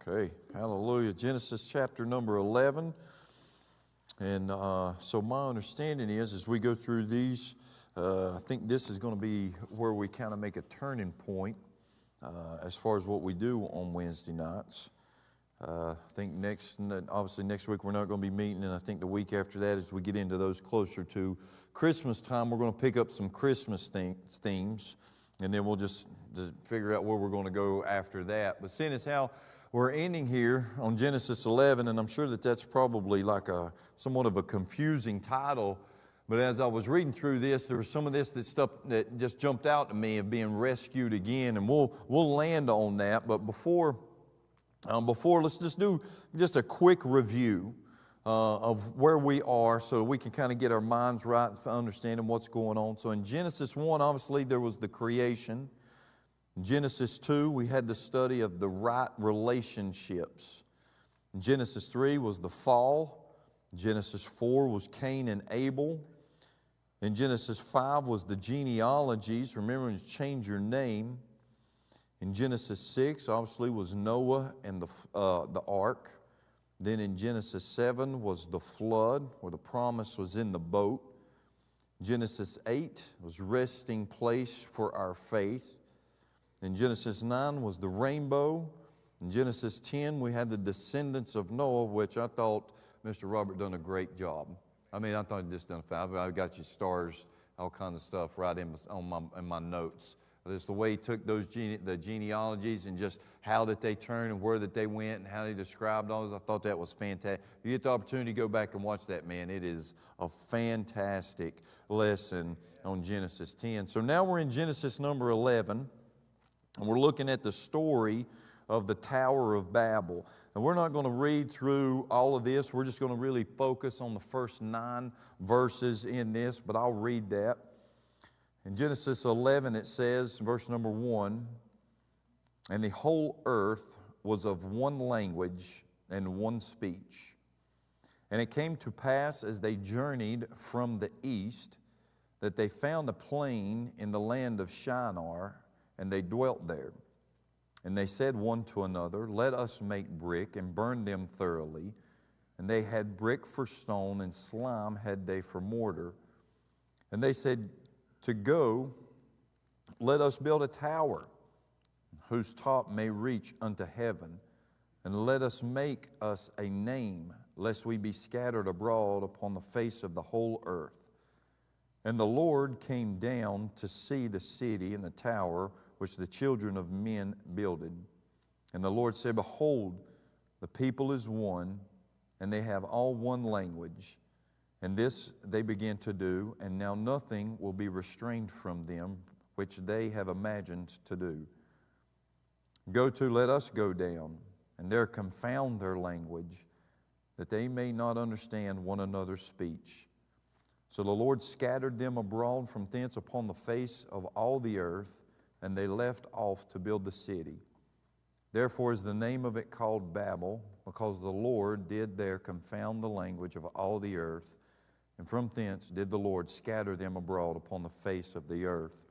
Okay, hallelujah. Genesis chapter number 11. And so my understanding is, as we go through these, I think this is going to be where we kind of make a turning point as far as what we do on Wednesday nights. I think obviously next week we're not going to be meeting, and I think the week after that, as we get into those closer to Christmas time, we're going to pick up some Christmas themes, and then we'll just figure out where we're going to go after that. But seeing as how we're ending here on Genesis 11, and I'm sure that that's probably like somewhat of a confusing title, but as I was reading through this, there was some of this stuff that just jumped out to me of being rescued again, and we'll land on that. But before let's just do just a quick review of where we are so we can kind of get our minds right for understanding what's going on. So in Genesis 1, obviously there was the creation. In Genesis 2, we had the study of the right relationships. In Genesis 3 was the fall. Genesis 4 was Cain and Abel. In Genesis 5 was the genealogies. Remember to change your name. In Genesis 6, obviously, was Noah and the ark. Then in Genesis 7 was the flood, where the promise was in the boat. Genesis 8 was resting place for our faith. In Genesis 9 was the rainbow. In Genesis 10, we had the descendants of Noah, which I thought Mr. Robert done a great job. I mean, I thought he just done fine. I've got your stars, all kinds of stuff right in my notes. It's the way he took those the genealogies and just how that they turned and where that they went and how they described all those. I thought that was fantastic. If you get the opportunity to go back and watch that, man, it is a fantastic lesson on Genesis 10. So now we're in Genesis number 11, and we're looking at the story of the Tower of Babel. And we're not going to read through all of this. We're just going to really focus on the first 9 verses in this, but I'll read that. In Genesis 11, it says, verse number 1, "And the whole earth was of one language and one speech. And it came to pass as they journeyed from the east that they found a plain in the land of Shinar, and they dwelt there. And they said one to another, Let us make brick and burn them thoroughly. And they had brick for stone, and slime had they for mortar. And they said, To go, let us build a tower, whose top may reach unto heaven. And let us make us a name, lest we be scattered abroad upon the face of the whole earth. And the Lord came down to see the city and the tower which the children of men builded. And the Lord said, Behold, the people is one, and they have all one language. And this they began to do, and now nothing will be restrained from them, which they have imagined to do. Let us go down, and there confound their language, that they may not understand one another's speech. So the Lord scattered them abroad from thence upon the face of all the earth, and they left off to build the city. Therefore is the name of it called Babel, because the Lord did there confound the language of all the earth, and from thence did the Lord scatter them abroad upon the face of the earth."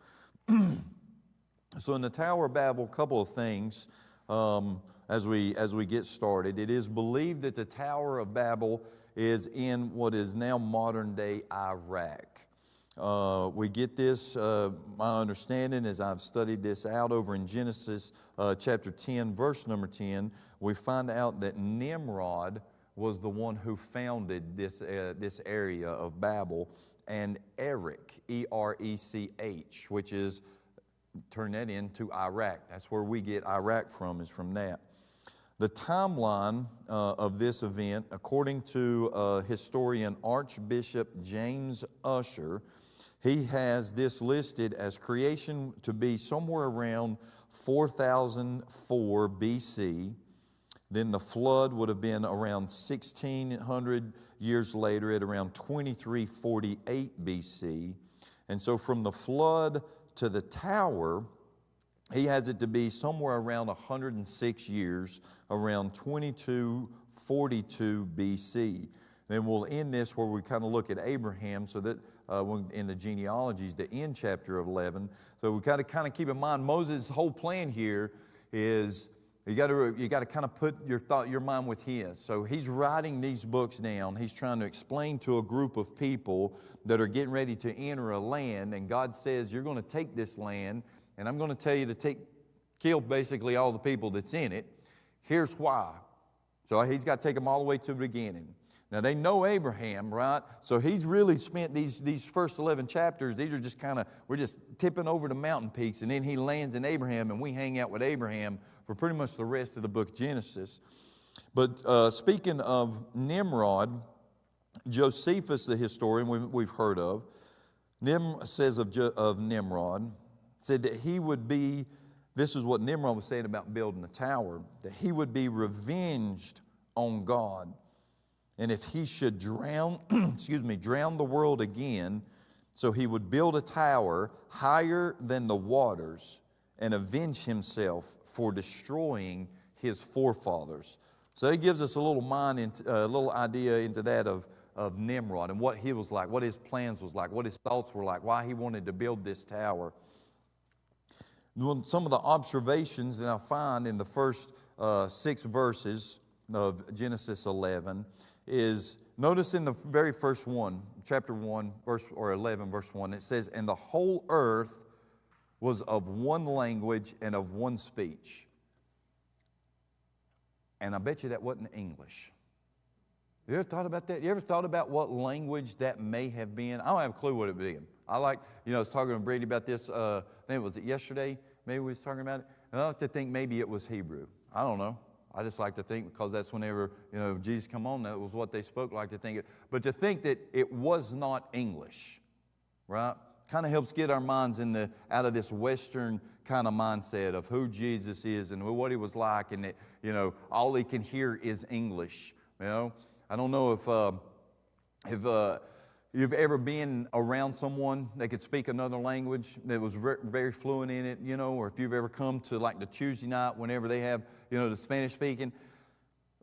So in the Tower of Babel, a couple of things as we get started. It is believed that the Tower of Babel is in what is now modern-day Iraq. We get this, my understanding as I've studied this out over in Genesis chapter 10, verse number 10, we find out that Nimrod was the one who founded this area of Babel, and Erech, E-R-E-C-H, which is, turn that into Iraq. That's where we get Iraq from, is from that. The timeline of this event, according to historian Archbishop James Usher, he has this listed as creation to be somewhere around 4004 BC. Then the flood would have been around 1600 years later at around 2348 BC. And so from the flood to the tower, he has it to be somewhere around 106 years, around 2242 BC. Then we'll end this where we kind of look at Abraham, so that in the genealogies, the end chapter of 11. So we got to kind of keep in mind Moses' whole plan here is You got to kind of put your mind with his. So he's writing these books down. He's trying to explain to a group of people that are getting ready to enter a land, and God says, you're going to take this land, and I'm going to tell you to kill basically all the people that's in it. Here's why. So he's got to take them all the way to the beginning. Now they know Abraham, right? So he's really spent these first 11 chapters, these are just we're just tipping over the mountain peaks, and then he lands in Abraham, and we hang out with Abraham for pretty much the rest of the book of Genesis. But speaking of Nimrod, Josephus, the historian we've heard of, says of Nimrod, said that he would be, this is what Nimrod was saying about building the tower, that he would be revenged on God. And if he should drown the world again, so he would build a tower higher than the waters and avenge himself for destroying his forefathers. So it gives us a little idea into that of Nimrod and what he was like, what his plans was like, what his thoughts were like, why he wanted to build this tower. Some of the observations that I find in the first 6 verses of Genesis 11 is, notice in the very first one, chapter 1, 11, verse 1, it says, and the whole earth was of one language and of one speech. And I bet you that wasn't English. You ever thought about that? You ever thought about what language that may have been? I don't have a clue what it would be. I was talking to Brady about this, I think was it yesterday? Maybe we was talking about it. And I like to think maybe it was Hebrew. I don't know. I just like to think because that's whenever, Jesus come on, that was what they spoke like to think. But to think that it was not English, right? Kind of helps get our minds out of this Western kind of mindset of who Jesus is and what he was like, and that, all he can hear is English. I don't know if you've ever been around someone that could speak another language that was very fluent in it, or if you've ever come to like the Tuesday night whenever they have, the Spanish speaking.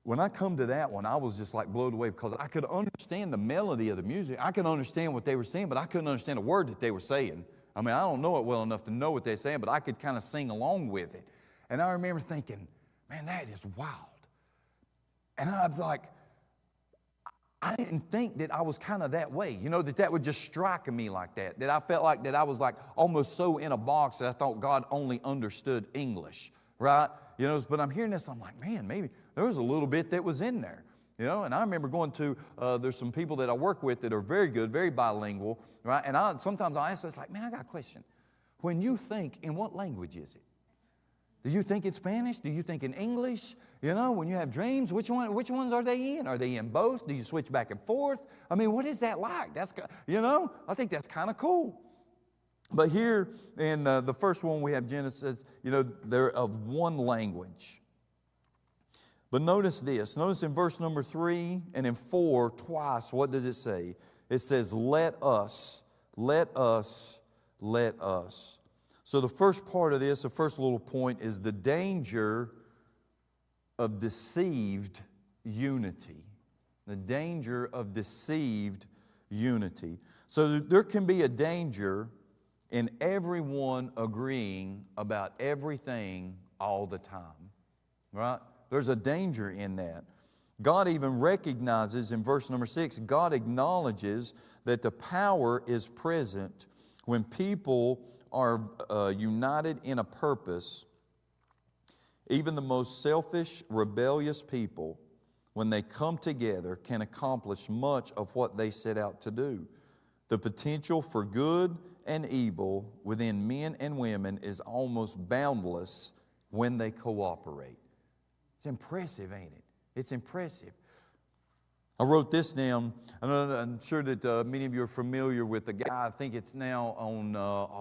When I come to that one, I was just like blown away because I could understand the melody of the music. I could understand what they were saying, but I couldn't understand a word that they were saying. I mean, I don't know it well enough to know what they're saying, but I could kind of sing along with it. And I remember thinking, man, that is wild. And I was like, I didn't think that I was kind of that way, that would just strike me like that, that I felt like that I was like almost so in a box that I thought God only understood English, right? But I'm hearing this, I'm like, man, maybe there was a little bit that was in there, and I remember going to, there's some people that I work with that are very good, very bilingual, right? And sometimes I ask this, like, man, I got a question. When you think, in what language is it? Do you think in Spanish? Do you think in English? When you have dreams, which ones are they in? Are they in both? Do you switch back and forth? I mean, what is that like? That's, I think that's kind of cool. But here in the first one we have Genesis, they're of one language. But notice this. Notice in verse number 3 and in 4, twice, what does it say? It says, let us, let us, let us. So the first part of this, the first little point is the danger of deceived unity. The danger of deceived unity. So there can be a danger in everyone agreeing about everything all the time, right? There's a danger in that. God even recognizes in verse number 6, God acknowledges that the power is present when people are united in a purpose. Even the most selfish, rebellious people, when they come together, can accomplish much of what they set out to do. The potential for good and evil within men and women is almost boundless when they cooperate. It's impressive, ain't it? It's impressive. I wrote this down. I'm sure that many of you are familiar with the guy. I think it's now on,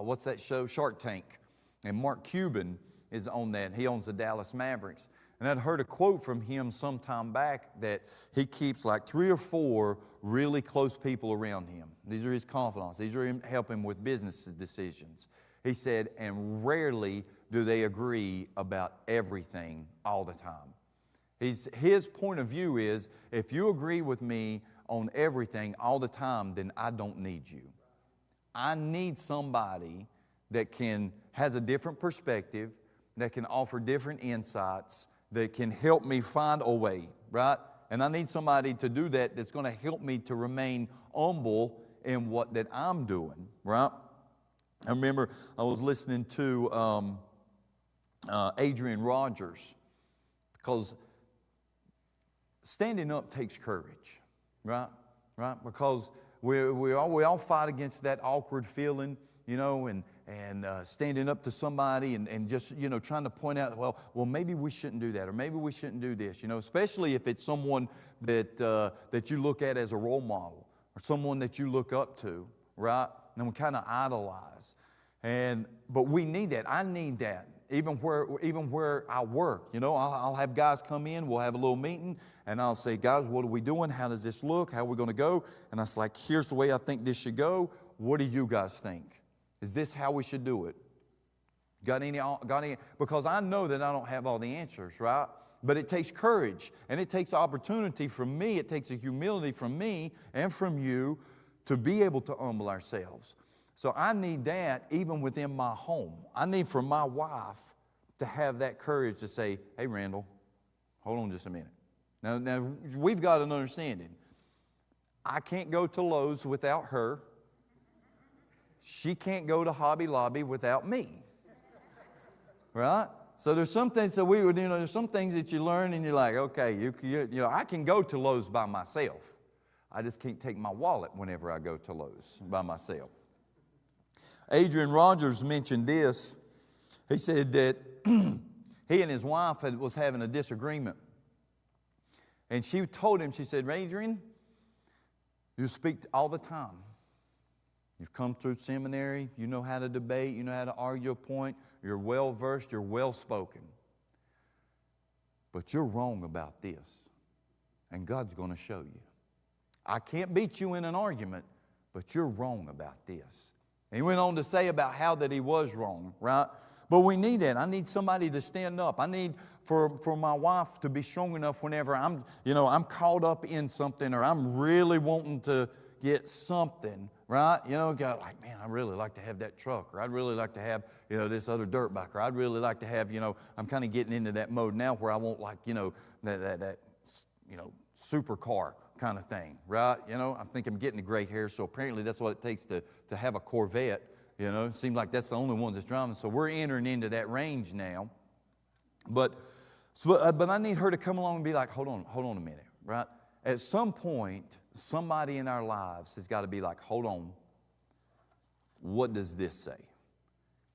what's that show? Shark Tank. And Mark Cuban is on that. He owns the Dallas Mavericks. And I'd heard a quote from him some time back that he keeps like 3 or 4 really close people around him. These are his confidants. These are him helping with business decisions. He said, and rarely do they agree about everything all the time. His point of view is, if you agree with me on everything all the time, then I don't need you. I need somebody that has a different perspective, that can offer different insights, that can help me find a way, right? And I need somebody to do that that's going to help me to remain humble in what that I'm doing, right? I remember I was listening to Adrian Rogers, because standing up takes courage, right? Because we all fight against that awkward feeling, you know, and standing up to somebody and just, you know, trying to point out, well, maybe we shouldn't do that, or maybe we shouldn't do this, you know, especially if it's someone that you look at as a role model, or someone that you look up to, right? And we kind of idolize. But we need that. I need that. Even where I work, you know, I'll have guys come in, we'll have a little meeting, and I'll say, guys, what are we doing? How does this look? How are we going to go? And I was like, here's the way I think this should go. What do you guys think? Is this how we should do it? Got any? Because I know that I don't have all the answers, right? But it takes courage, and it takes opportunity from me. It takes a humility from me and from you to be able to humble ourselves. So I need that even within my home. I need for my wife to have that courage to say, hey, Randall, hold on just a minute. Now we've got an understanding. I can't go to Lowe's without her. She can't go to Hobby Lobby without me. Right? So there's some things that there's some things that you learn and you're like, okay, you know, I can go to Lowe's by myself. I just can't take my wallet whenever I go to Lowe's by myself. Adrian Rogers mentioned this. He said that he and his wife was having a disagreement. And she told him, she said, Adrian, you speak all the time. You've come through seminary. You know how to debate. You know how to argue a point. You're well-versed. You're well-spoken. But you're wrong about this. And God's going to show you. I can't beat you in an argument, but you're wrong about this. And he went on to say about how that he was wrong, right? But we need that. I need somebody to stand up. I need for my wife to be strong enough whenever I'm caught up in something, or I'm really wanting to get something, right? You know, like, man, I'd really like to have that truck, or I'd really like to have, you know, this other dirt bike, or I'd really like to have, you know, I'm kind of getting into that mode now where I want, like, you know, that you know, supercar kind of thing, right? You know, I think I'm getting the gray hair, so apparently that's what it takes to have a Corvette. You know, it seems like that's the only one that's driving. So we're entering into that range now. But I need her to come along and be like, hold on a minute, right? At some point, somebody in our lives has got to be like, hold on, what does this say?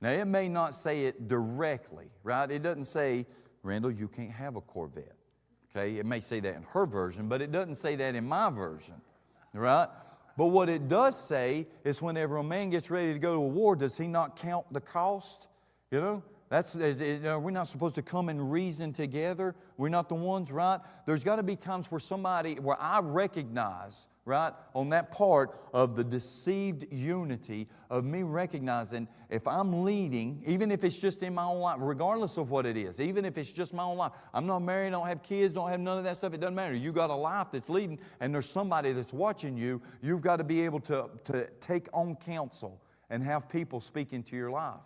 Now, it may not say it directly, right? It doesn't say, Randall, you can't have a Corvette. Okay, it may say that in her version, but it doesn't say that in my version, right? But what it does say is whenever a man gets ready to go to a war, does he not count the cost? You know, we're not supposed to come and reason together. We're not the ones, right? There's got to be times where I recognize, right, on that part of the deceived unity of me recognizing if I'm leading, even if it's just in my own life, regardless of what it is, even if it's just my own life. I'm not married, don't have kids, don't have none of that stuff. It doesn't matter. You got a life that's leading, and there's somebody that's watching you. You've got to be able to take on counsel and have people speak into your life.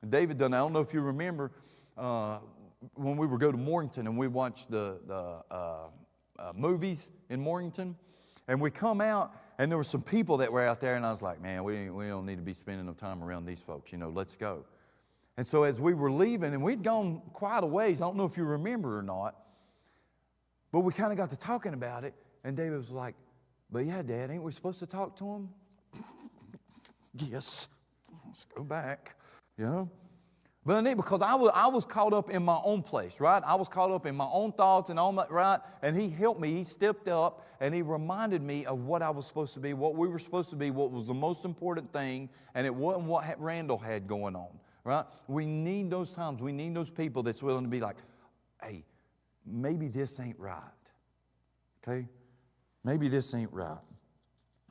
David done. I don't know if you remember when we would go to Morganton and we watched the movies in Morganton. And we come out, and there were some people that were out there, and I was like, man, we don't need to be spending no time around these folks. You know, let's go. And so as we were leaving, and we'd gone quite a ways, I don't know if you remember or not, but we kind of got to talking about it, and David was like, but yeah, Dad, ain't we supposed to talk to him? Yes. Let's go back, you know. But I need, because I was caught up in my own place, right? I was caught up in my own thoughts and all that, right? And he helped me. He stepped up and he reminded me of what I was supposed to be, what we were supposed to be, what was the most important thing, and it wasn't what Randall had going on, right? We need those times. We need those people that's willing to be like, hey, maybe this ain't right, okay? Maybe this ain't right.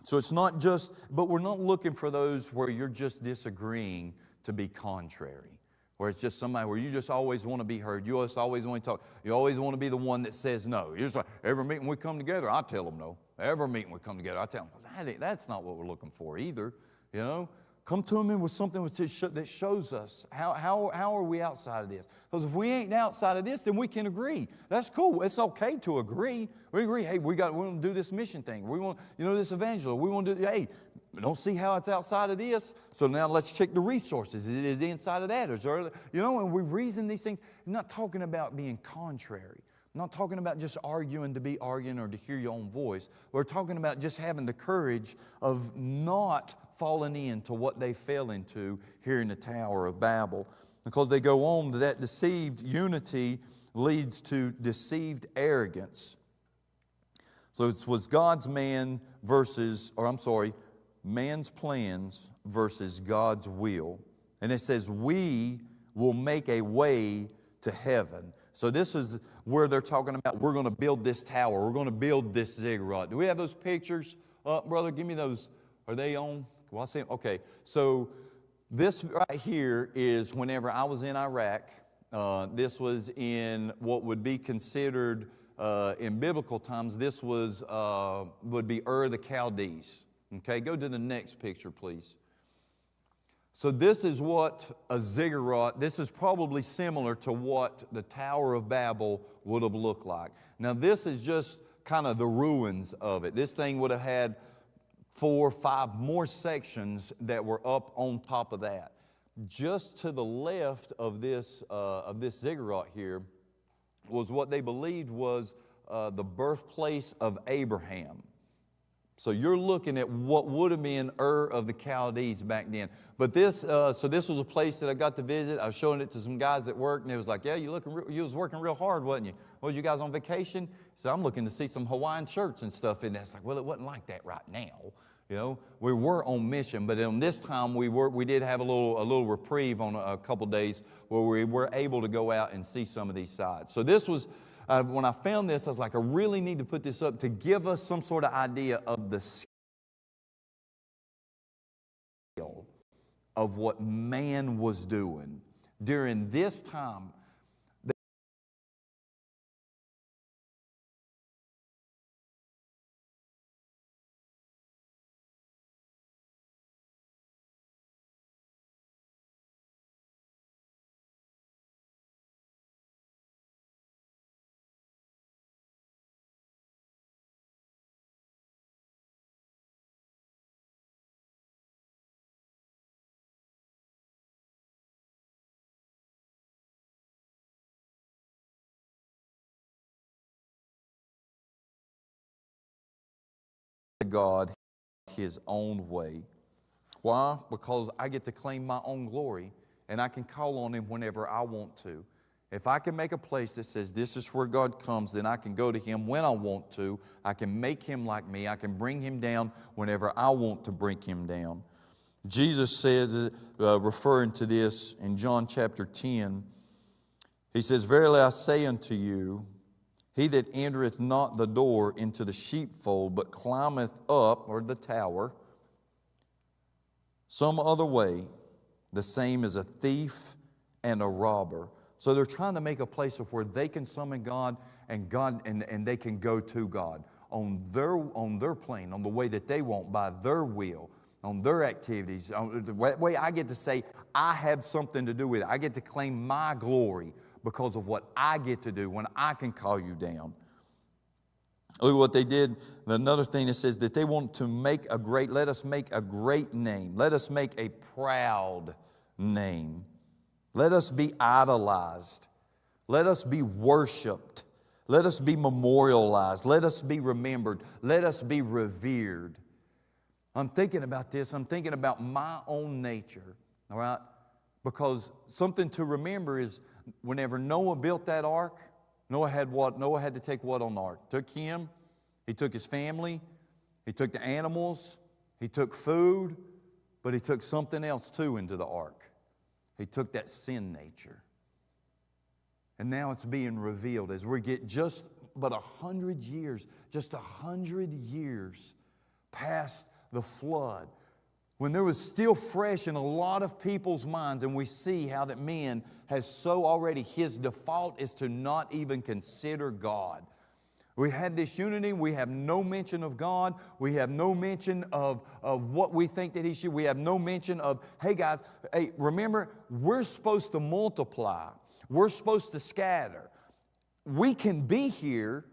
So it's not just, but we're not looking for those where you're just disagreeing to be contrary. Where it's just somebody where you just always want to be heard. You just always want to talk. You always want to be the one that says no. You're just like, every meeting we come together, I tell them no. Every meeting we come together, I tell them, that's not what we're looking for either, you know. Come to Him with something that shows us how are we outside of this. Because if we ain't outside of this, then we can agree. That's cool. It's okay to agree. We agree, hey, we want to do this mission thing. We want, this evangelism. We want to do, hey, we don't see how it's outside of this. So now let's check the resources. Is it inside of that? And we reason these things. I'm not talking about being contrary. I'm not talking about just arguing to be arguing or to hear your own voice. We're talking about just having the courage of not falling into what they fell into here in the Tower of Babel. Because they go on that deceived unity leads to deceived arrogance. So it was man's plans versus God's will. And it says, we will make a way to heaven. So this is where they're talking about, we're going to build this tower. We're going to build this ziggurat. Do we have those pictures up, brother? Give me those. Are they on? Well, I see them. Okay. So this right here is whenever I was in Iraq. This was in what would be considered, in biblical times, this would be Ur the Chaldees. Okay, go to the next picture, please. So this is what a ziggurat, this is probably similar to what the Tower of Babel would have looked like. Now this is just kind of the ruins of it. This thing would have had 4 or 5 more sections that were up on top of that. Just to the left of this ziggurat here was what they believed was the birthplace of Abraham. So you're looking at what would have been Ur of the Chaldees back then. But this was a place that I got to visit. I was showing it to some guys at work, and they was like, yeah, you was working real hard, wasn't you? Was you guys on vacation? So I'm looking to see some Hawaiian shirts and stuff in there. It's like, well, it wasn't like that right now. We were on mission, but on this time we did have a little reprieve on a couple days where we were able to go out and see some of these sites. So this was, when I found this, I was like, I really need to put this up to give us some sort of idea of the scale of what man was doing during this time. God His own way. Why? Because I get to claim my own glory, and I can call on Him whenever I want to. If I can make a place that says this is where God comes, then I can go to Him when I want to. I can make Him like me. I can bring Him down whenever I want to bring Him down. Jesus says, referring to this in John chapter 10, He says, verily I say unto you, he that entereth not the door into the sheepfold, but climbeth up, or the tower, some other way, the same as a thief and a robber. So they're trying to make a place of where they can summon God and they can go to God on their plane, on the way that they want, by their will, on their activities. The way I get to say, I have something to do with it. I get to claim my glory because of what I get to do when I can call you down. Look at what they did. Another thing that says that they want to let us make a great name. Let us make a proud name. Let us be idolized. Let us be worshiped. Let us be memorialized. Let us be remembered. Let us be revered. I'm thinking about this. I'm thinking about my own nature, all right? Because something to remember is whenever Noah built that ark, Noah had what? Noah had to take what on the ark? Took him, he took his family, he took the animals, he took food, but he took something else too into the ark. He took that sin nature. And now it's being revealed as we get just but 100 years, just 100 years past the flood, when there was still fresh in a lot of people's minds, and we see how that man has so already, his default is to not even consider God. We had this unity. We have no mention of God. We have no mention of what we think that He should. We have no mention of, hey guys, hey, remember, we're supposed to multiply. We're supposed to scatter. We can be here,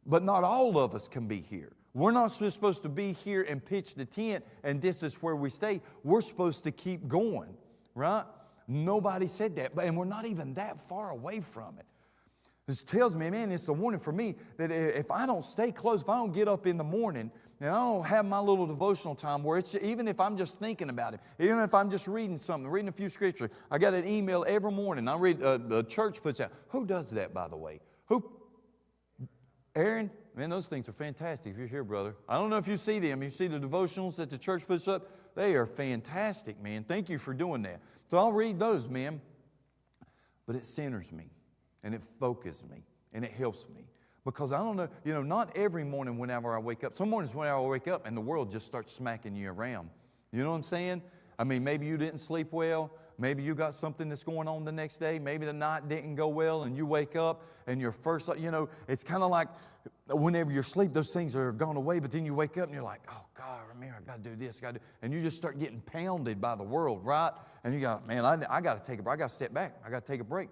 but not all of us can be here. We're not supposed to be here and pitch the tent and this is where we stay. We're supposed to keep going, right? Nobody said that, and we're not even that far away from it. This tells me, man, it's a warning for me that if I don't stay close, if I don't get up in the morning and I don't have my little devotional time where it's, even if I'm just thinking about it, even if I'm just reading something, reading a few scriptures, I got an email every morning. I read, the church puts out. Who does that, by the way? Who? Aaron? Man, those things are fantastic if you're here, brother. I don't know if you see them. You see the devotionals that the church puts up? They are fantastic, man. Thank you for doing that. So I'll read those, man. But it centers me. And it focuses me, and it helps me. Because I don't know, not every morning whenever I wake up. Some mornings whenever I wake up and the world just starts smacking you around. You know what I'm saying? I mean, maybe you didn't sleep well. Maybe you got something that's going on the next day. Maybe the night didn't go well and you wake up and your first, it's kind of like whenever you're asleep, those things are gone away. But then you wake up and you're like, oh, God, remember, I got to do this. And you just start getting pounded by the world, right? And you go, man, I got to take a break. I got to step back. I got to take a break.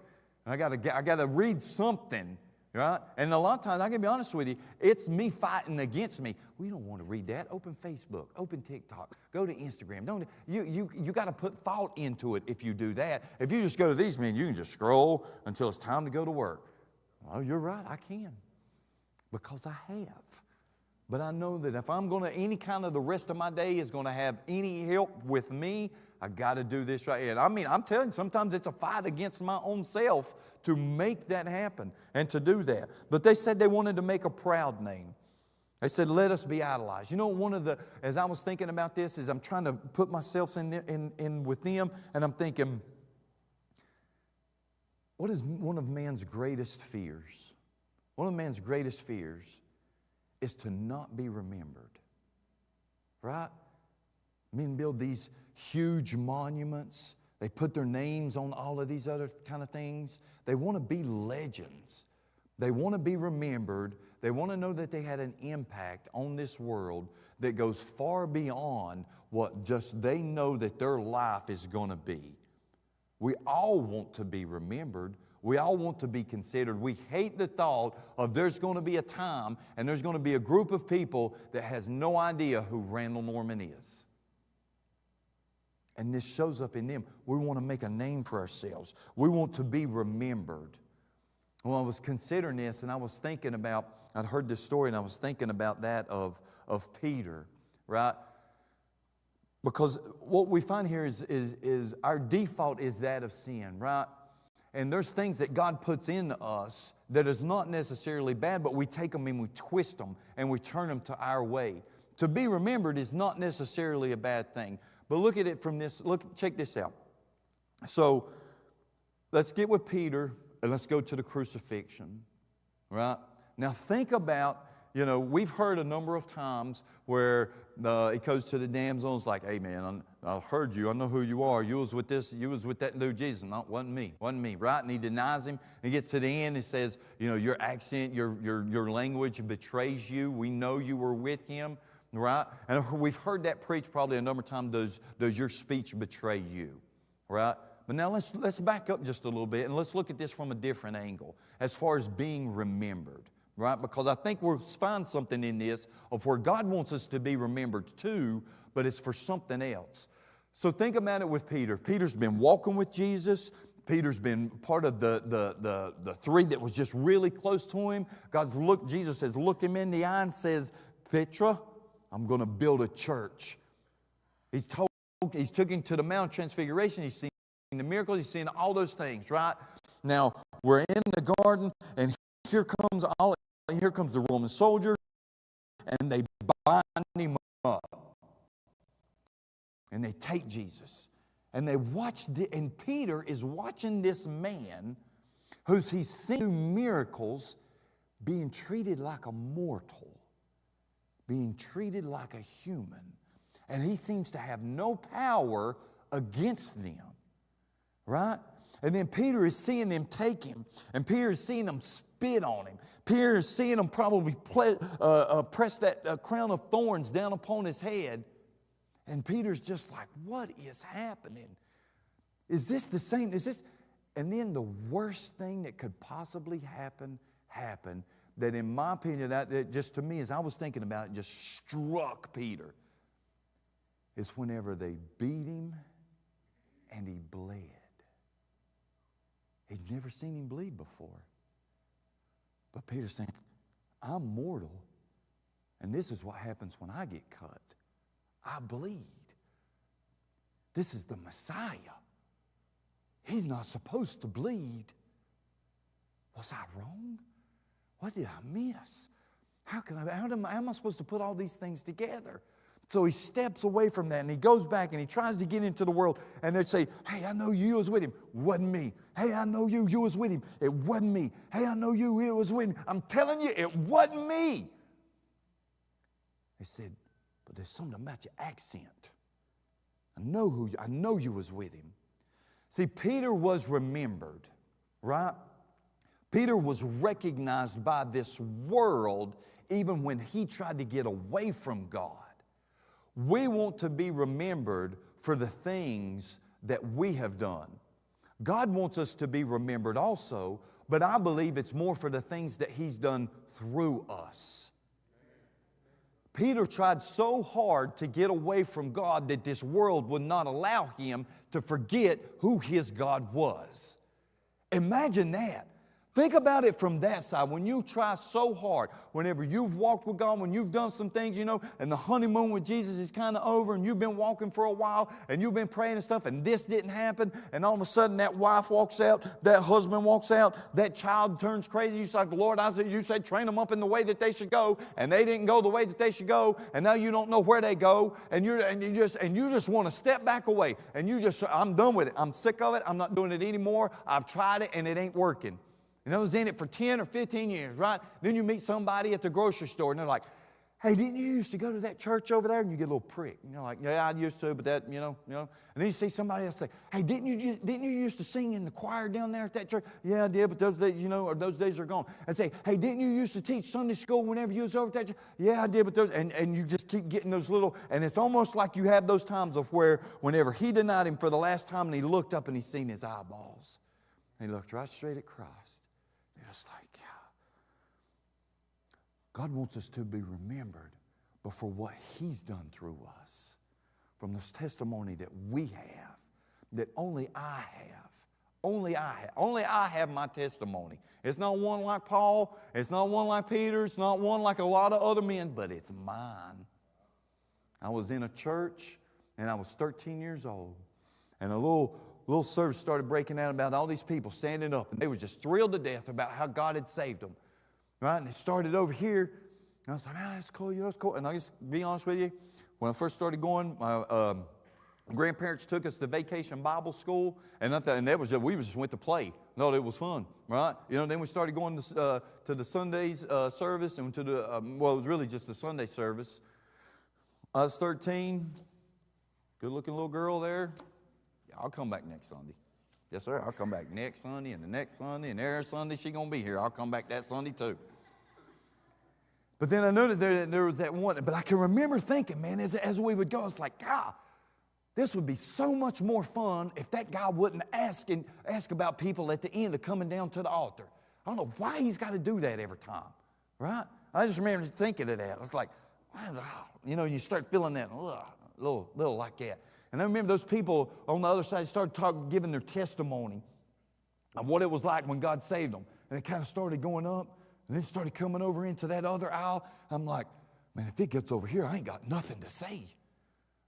I got to read something, right? And a lot of times, I can be honest with you, it's me fighting against me. We don't want to read that. Open Facebook, open TikTok, go to Instagram. You got to put thought into it if you do that. If you just go to these, man, you can just scroll until it's time to go to work. Well, you're right, I can, because I have. But I know that if I'm going to, any kind of the rest of my day is going to have any help with me, I got to do this right here. And I mean, I'm telling you, sometimes it's a fight against my own self to make that happen and to do that. But they said they wanted to make a proud name. They said, let us be idolized. As I was thinking about this, is I'm trying to put myself in with them, and I'm thinking, what is one of man's greatest fears? One of man's greatest fears is to not be remembered, right? Men build these huge monuments. They put their names on all of these other kind of things. They want to be legends. They want to be remembered. They want to know that they had an impact on this world that goes far beyond what just they know that their life is going to be. We all want to be remembered. We all want to be considered. We hate the thought of there's going to be a time and there's going to be a group of people that has no idea who Randall Norman is. And this shows up in them. We want to make a name for ourselves. We want to be remembered. Well, I was considering this and I was thinking about, I'd heard this story and I was thinking about that of Peter, right? Because what we find here is our default is that of sin, right? And there's things that God puts in us that is not necessarily bad, but we take them and we twist them and we turn them to our way. To be remembered is not necessarily a bad thing. But look at it from this, check this out. So let's get with Peter and let's go to the crucifixion, right? Now think about, we've heard a number of times where it goes to the damsel and it's like, hey man, I heard you, I know who you are. You was with that dude Jesus. No, wasn't me, right? And he denies him. He gets to the end and says, your accent, your language betrays you. We know you were with him. Right? And we've heard that preached probably a number of times, does your speech betray you? Right? But now let's back up just a little bit and let's look at this from a different angle as far as being remembered. Right? Because I think we'll find something in this of where God wants us to be remembered too, but it's for something else. So think about it with Peter. Peter's been walking with Jesus. Peter's been part of the three that was just really close to him. Jesus has looked him in the eye and says, Petra, I'm going to build a church. He's took him to the Mount of Transfiguration. He's seen the miracles. He's seen all those things, right? Now, we're in the garden, and here comes the Roman soldiers, and they bind him up. And they take Jesus. And and Peter is watching this man he's seen miracles being treated like a mortal. Being treated like a human. And he seems to have no power against them. Right? And then Peter is seeing them take him. And Peter is seeing them spit on him. Peter is seeing him probably press that crown of thorns down upon his head. And Peter's just like, what is happening? Is this the same? Is this? And then the worst thing that could possibly happen happened. That in my opinion, that just to me, as I was thinking about it, just struck Peter. Is whenever they beat him and he bled. He's never seen him bleed before. But Peter's saying, I'm mortal, and this is what happens when I get cut. I bleed. This is the Messiah. He's not supposed to bleed. Was I wrong? What did I miss? How am I supposed to put all these things together? So he steps away from that and he goes back and he tries to get into the world. And they say, hey, I know you was with him. Wasn't me. Hey, I know you was with him. It wasn't me. Hey, I know you was with him. I'm telling you, it wasn't me. They said, but there's something about your accent. I know you was with him. See, Peter was remembered, right? Peter was recognized by this world even when he tried to get away from God. We want to be remembered for the things that we have done. God wants us to be remembered also, but I believe it's more for the things that He's done through us. Peter tried so hard to get away from God that this world would not allow him to forget who his God was. Imagine that. Think about it from that side. When you try so hard, whenever you've walked with God, when you've done some things, and the honeymoon with Jesus is kind of over and you've been walking for a while and you've been praying and stuff and this didn't happen and all of a sudden that wife walks out, that husband walks out, that child turns crazy. You're like, Lord, you said train them up in the way that they should go and they didn't go the way that they should go and now you don't know where they go and you just want to step back away and I'm done with it. I'm sick of it. I'm not doing it anymore. I've tried it and it ain't working. And I was in it for 10 or 15 years, right? Then you meet somebody at the grocery store, and they're like, hey, didn't you used to go to that church over there? And you get a little prick. And you're like, yeah, I used to, but that, And then you see somebody else say, hey, didn't you used to sing in the choir down there at that church? Yeah, I did, but those days, those days are gone. And say, hey, didn't you used to teach Sunday school whenever you was over at that church? Yeah, I did, but those, and you just keep getting those little, and it's almost like you have those times of where whenever he denied him for the last time and he looked up and he seen his eyeballs. And he looked right straight at Christ. It's like, yeah. God wants us to be remembered, but for what He's done through us. From this testimony that we have, that only I have. Only I have my testimony. It's not one like Paul. It's not one like Peter. It's not one like a lot of other men, but it's mine. I was in a church, and I was 13 years old, and a little service started breaking out about all these people standing up, and they were just thrilled to death about how God had saved them. Right? And it started over here, and I was like, that's cool, that's cool. And I just be honest with you, when I first started going, my grandparents took us to vacation Bible school, and we just went to play. No, it was fun, right? Then we started going to the Sunday's service, and to the, it was really just the Sunday service. I was 13, good-looking little girl there. I'll come back next Sunday. Yes, sir. I'll come back next Sunday and the next Sunday and every Sunday she's going to be here. I'll come back that Sunday too. But then I knew that there was that one. But I can remember thinking, man, as we would go, it's like, God, this would be so much more fun if that guy wouldn't ask about people at the end of coming down to the altar. I don't know why he's got to do that every time, right? I just remember thinking of that. It's like, you start feeling that little like that. And I remember those people on the other side started giving their testimony of what it was like when God saved them. And it kind of started going up, and then it started coming over into that other aisle. I'm like, man, if it gets over here, I ain't got nothing to say.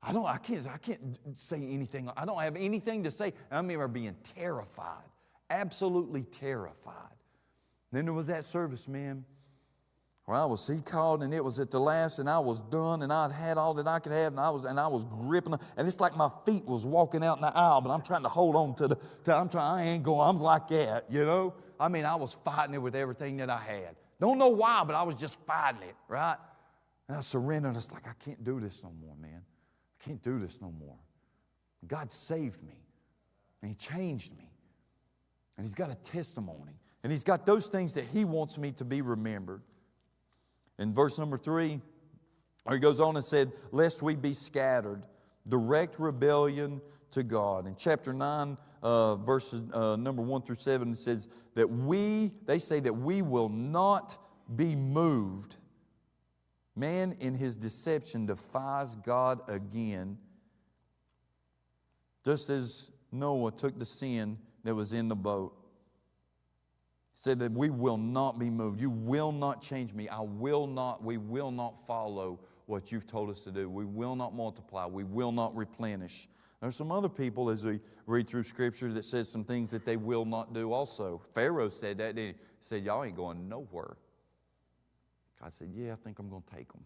I can't say anything. I don't have anything to say. And I remember being terrified, absolutely terrified. Then there was that service, man. He called, and it was at the last, and I was done, and I had all that I could have, and I was gripping, and it's like my feet was walking out in the aisle, but I'm trying to hold on I'm like that, I was fighting it with everything that I had. Don't know why, but I was just fighting it, right? And I surrendered. It's like, I can't do this no more, man. I can't do this no more. God saved me, and He changed me, and He's got a testimony. And He's got those things that He wants me to be remembered. In verse number 3, He goes on and said, lest we be scattered, direct rebellion to God. In chapter 9, verses number 1 through 7, it says that they say that we will not be moved. Man in his deception defies God again, just as Noah took the sin that was in the boat. He said that we will not be moved. You will not change me. We will not follow what you've told us to do. We will not multiply. We will not replenish. There's some other people, as we read through Scripture, that says some things that they will not do also. Pharaoh said that. He said, y'all ain't going nowhere. God said, yeah, I think I'm going to take them.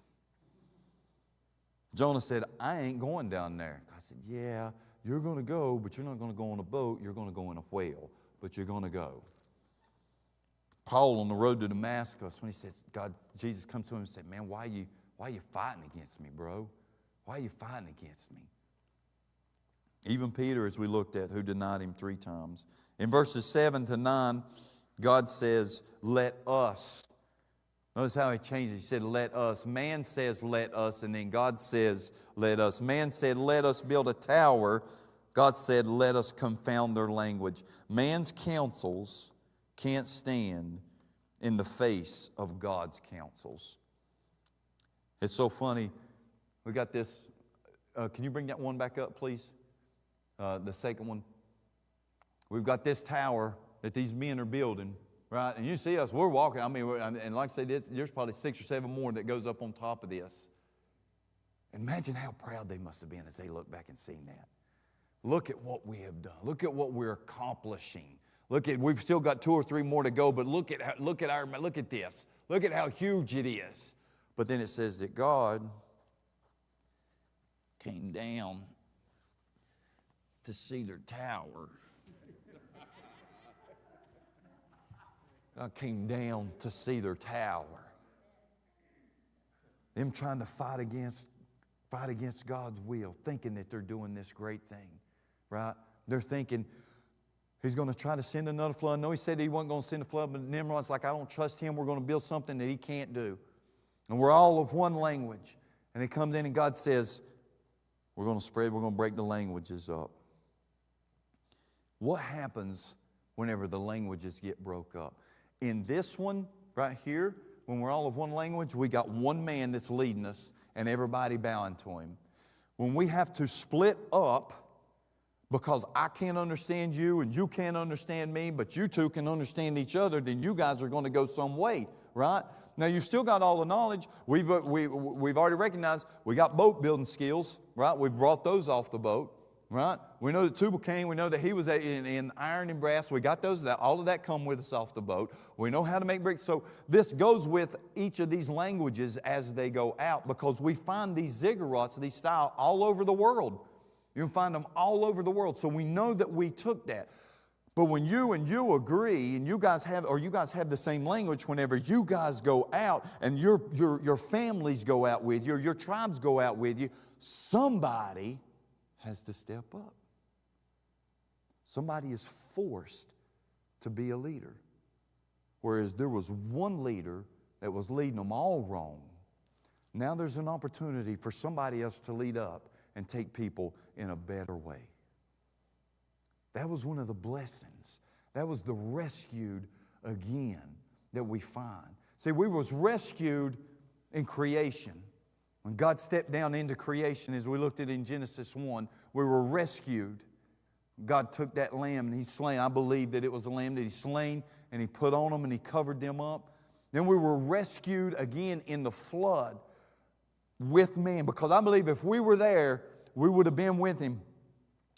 Jonah said, I ain't going down there. God said, yeah, you're going to go, but you're not going to go on a boat. You're going to go in a whale, but you're going to go. Paul on the road to Damascus, when he said, Jesus comes to him and said, man, why are you fighting against me, bro? Why are you fighting against me? Even Peter, as we looked at, who denied Him 3 times. In verses 7 to 9, God says, let us. Notice how He changes. He said, let us. Man says, let us, and then God says, let us. Man said, let us build a tower. God said, let us confound their language. Man's counsels can't stand in the face of God's counsels. It's so funny. We got this. Can you bring that one back up, please? The second one. We've got this tower that these men are building, right? And you see us, we're walking. I mean, and like I said, there's probably 6 or 7 more that goes up on top of this. Imagine how proud they must have been as they look back and seen that. Look at what we have done. Look at what we're accomplishing. We've still got 2 or 3 more to go, but look at this. Look at how huge it is. But then it says that God came down to see their tower. God came down to see their tower. Them trying to fight against God's will, thinking that they're doing this great thing, right? They're thinking He's going to try to send another flood. No, He said He wasn't going to send a flood, but Nimrod's like, I don't trust him. We're going to build something that he can't do. And we're all of one language. And He comes in and God says, we're going to break the languages up. What happens whenever the languages get broke up? In this one right here, when we're all of one language, we got one man that's leading us and everybody bowing to Him. When we have to split up because I can't understand you and you can't understand me, but you two can understand each other, then you guys are going to go some way, right? Now, you've still got all the knowledge. We've already recognized we got boat building skills, right? We've brought those off the boat, right? We know that Tubal Cain, we know that he was in iron and brass. We got those, all of that come with us off the boat. We know how to make bricks. So this goes with each of these languages as they go out, because we find these ziggurats, these style, all over the world. You can find them all over the world. So we know that we took that. But when you agree, and you guys have the same language, whenever you guys go out and your families go out with you, or your tribes go out with you, somebody has to step up. Somebody is forced to be a leader. Whereas there was one leader that was leading them all wrong. Now there's an opportunity for somebody else to lead up and take people in a better way. That was one of the blessings. That was the rescued again that we find. See, we was rescued in creation. When God stepped down into creation, as we looked at in Genesis 1, we were rescued. God took that lamb and He slain. I believe that it was a lamb that He slain, and He put on them and He covered them up. Then we were rescued again in the flood with man, because I believe if we were there, we would have been with Him.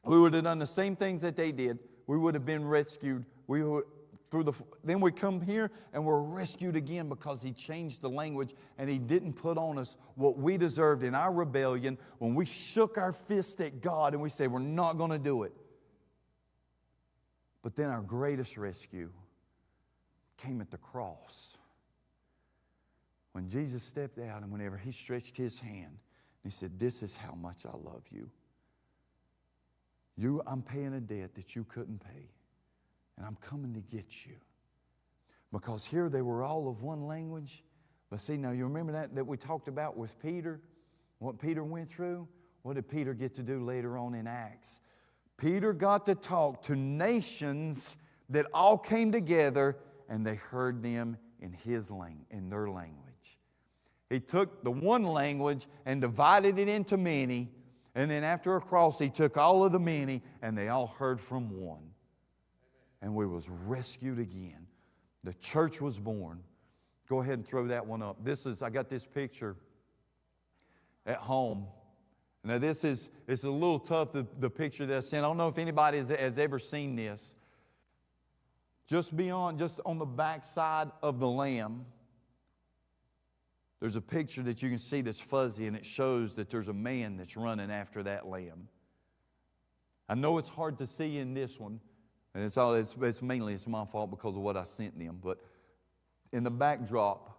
We would have done the same things that they did. We would have been rescued. Then we come here and we're rescued again because He changed the language and He didn't put on us what we deserved in our rebellion when we shook our fist at God and we said, we're not going to do it. But then our greatest rescue came at the cross. When Jesus stepped out and whenever He stretched His hand, He said, this is how much I love you. I'm paying a debt that you couldn't pay. And I'm coming to get you. Because here they were all of one language. But see, now you remember that we talked about with Peter? What Peter went through? What did Peter get to do later on in Acts? Peter got to talk to nations that all came together and they heard them in their language. He took the one language and divided it into many, and then after a cross he took all of the many and they all heard from one. And we was rescued again. The church was born. Go ahead and throw that one up. I got this picture at home. Now it's a little tough, the picture that I sent. I don't know if anybody has ever seen this. Just on the back side of the lamb, there's a picture that you can see that's fuzzy, and it shows that there's a man that's running after that lamb. I know it's hard to see in this one, and it's mainly my fault because of what I sent them. But in the backdrop,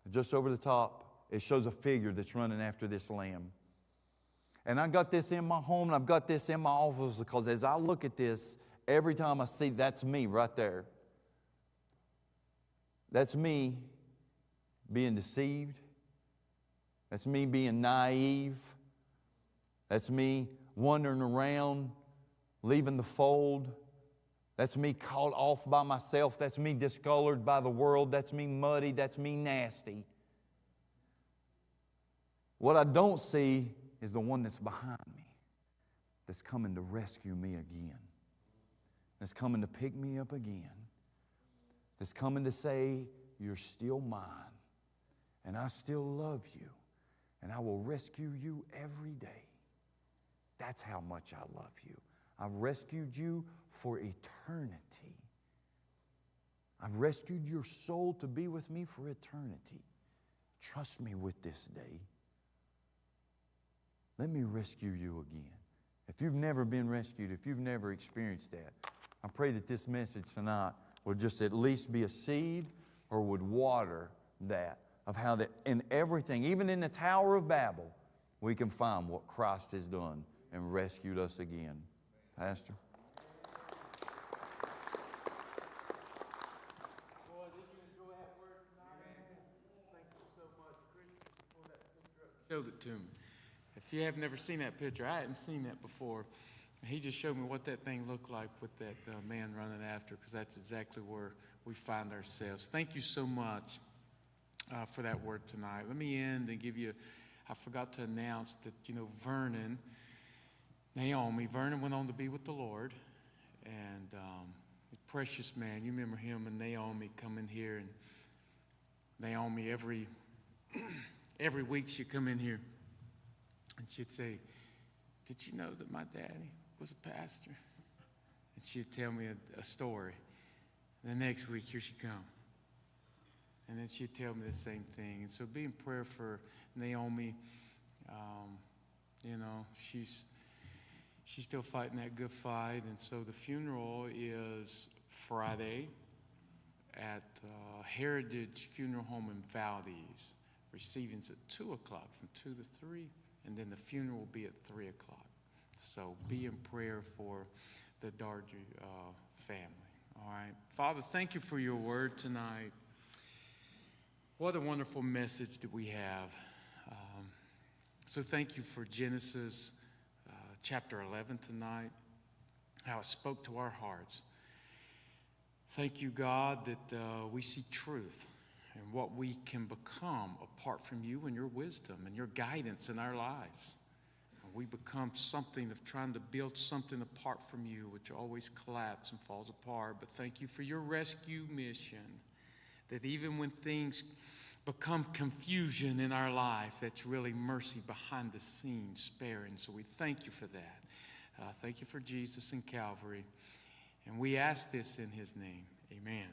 just over the top, it shows a figure that's running after this lamb. And I got this in my home, and I've got this in my office because as I look at this, every time I see, that's me right there. That's me being deceived. That's me being naive. That's me wandering around, leaving the fold. That's me caught off by myself. That's me discolored by the world. That's me muddy. That's me nasty. What I don't see is the one that's behind me, that's coming to rescue me again, that's coming to pick me up again, that's coming to say, you're still mine, and I still love you, and I will rescue you every day. That's how much I love you. I've rescued you for eternity. I've rescued your soul to be with me for eternity. Trust me with this day. Let me rescue you again. If you've never been rescued, if you've never experienced that, I pray that this message tonight would just at least be a seed or would water that, of how that in everything, even in the Tower of Babel, we can find what Christ has done and rescued us again. Pastor? Boy, did you enjoy that word tonight? Thank you so much, Christian, for that picture up. Showed it to me. If you have never seen that picture, I hadn't seen that before. He just showed me what that thing looked like with that man running after, because that's exactly where we find ourselves. Thank you so much for that word tonight. Let me end and give you, I forgot to announce that, Vernon went on to be with the Lord, and a precious man. You remember him and Naomi coming here, and Naomi every week she'd come in here, and she'd say, did you know that my daddy was a pastor? And she'd tell me a story. And the next week, here she come. And then she'd tell me the same thing. And so be in prayer for Naomi. She's still fighting that good fight. And so the funeral is Friday at Heritage Funeral Home in Valdez. Receiving's at 2 o'clock, from 2 to 3. And then the funeral will be at 3 o'clock. So be in prayer for the Dargy family. All right. Father, thank you for your word tonight. What a wonderful message that we have. So thank you for Genesis chapter 11 tonight, how it spoke to our hearts. Thank you, God, that we see truth and what we can become apart from you and your wisdom and your guidance in our lives. We become something of trying to build something apart from you, which always collapses and falls apart. But thank you for your rescue mission, that even when things become confusion in our life, that's really mercy behind the scenes sparing. So we thank you for that. Thank you for Jesus and Calvary. And we ask this in his name. Amen.